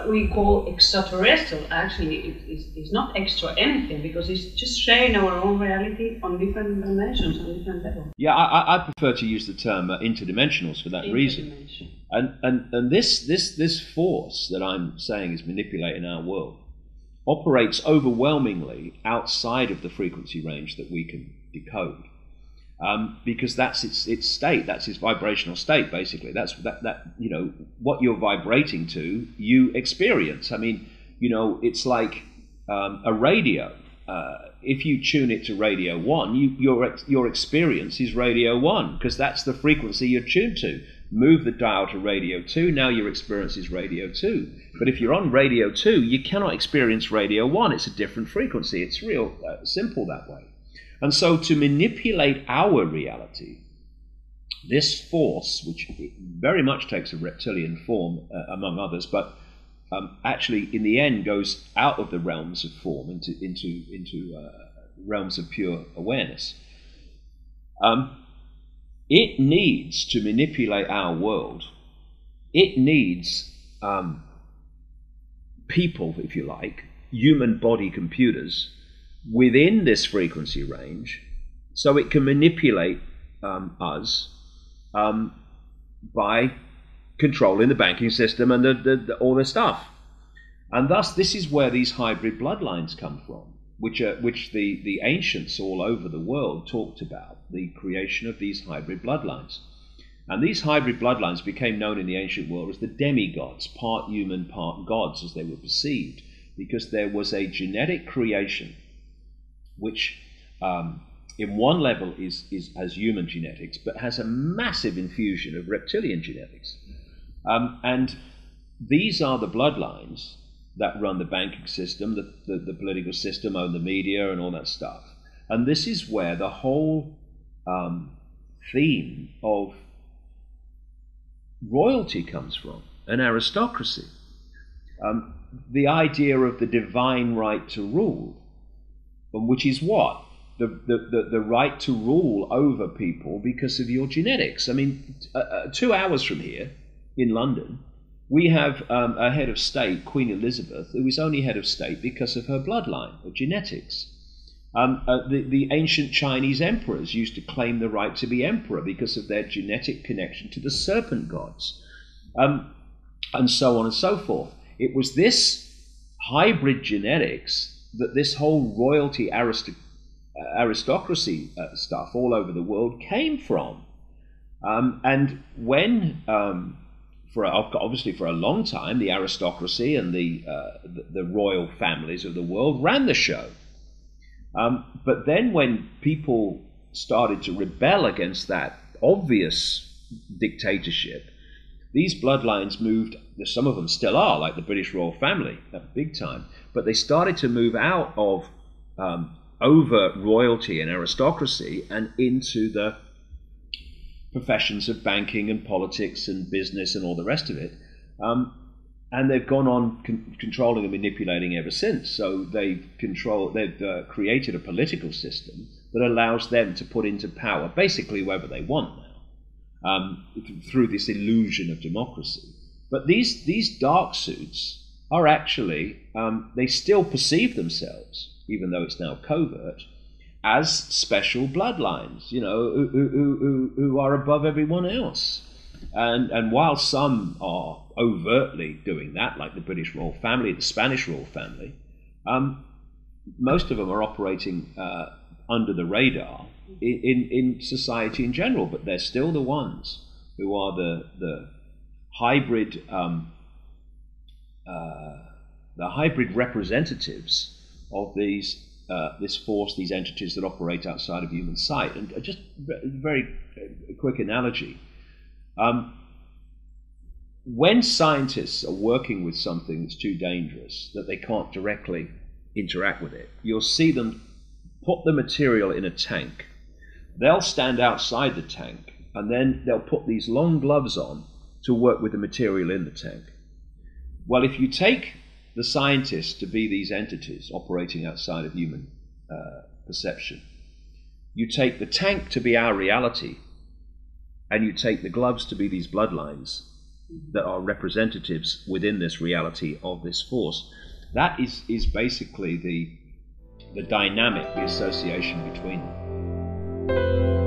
what we call extraterrestrial actually is not extra anything, because it's just sharing our own reality on different dimensions, on different levels. Yeah, I prefer to use the term interdimensionals for that reason. And this force that I'm saying is manipulating our world operates overwhelmingly outside of the frequency range that we can decode. Because that's its state, that's its vibrational state, basically. That's that you know, what you're vibrating to, you experience. I mean, you know, it's like a radio. If you tune it to radio 1, your experience is radio 1, because that's the frequency you're tuned to. Move the dial to radio 2, now your experience is radio 2. But if you're on radio 2, you cannot experience radio 1. It's a different frequency. It's real simple that way. And so to manipulate our reality, this force, which very much takes a reptilian form, among others, but actually in the end goes out of the realms of form into realms of pure awareness, it needs to manipulate our world. It needs people, if you like, human body computers, within this frequency range, so it can manipulate us by controlling the banking system and all this stuff. And thus, this is where these hybrid bloodlines come from, which the ancients all over the world talked about, the creation of these hybrid bloodlines. And these hybrid bloodlines became known in the ancient world as the demigods, part human, part gods, as they were perceived, because there was a genetic creation which in one level has human genetics, but has a massive infusion of reptilian genetics. And these are the bloodlines that run the banking system, the political system, own the media, and all that stuff. And this is where the whole theme of royalty comes from, an aristocracy. The idea of the divine right to rule, which is what? The right to rule over people because of your genetics. I mean, 2 hours from here in London, we have a head of state, Queen Elizabeth, who is only head of state because of her bloodline, her genetics. The ancient Chinese emperors used to claim the right to be emperor because of their genetic connection to the serpent gods, and so on and so forth. It was this hybrid genetics that this whole royalty aristocracy stuff all over the world came from. And when, obviously for a long time, the aristocracy and the royal families of the world ran the show. But then when people started to rebel against that obvious dictatorship, these bloodlines moved, some of them still are, like the British royal family, big time, but they started to move out of overt royalty and aristocracy and into the professions of banking and politics and business and all the rest of it. And they've gone on controlling and manipulating ever since. So they've created a political system that allows them to put into power basically whoever they want now, through this illusion of democracy. But these dark suits are actually, they still perceive themselves, even though it's now covert, as special bloodlines, you know, who are above everyone else. And while some are overtly doing that, like the British royal family, the Spanish royal family, most of them are operating under the radar in society in general, but they're still the ones who are the hybrid representatives of this force, these entities that operate outside of human sight. And just a very quick analogy. When scientists are working with something that's too dangerous, that they can't directly interact with it, you'll see them put the material in a tank. They'll stand outside the tank, and then they'll put these long gloves on to work with the material in the tank. Well, if you take the scientists to be these entities operating outside of human perception, you take the tank to be our reality, and you take the gloves to be these bloodlines, that are representatives within this reality of this force. That is basically the dynamic, the association between them.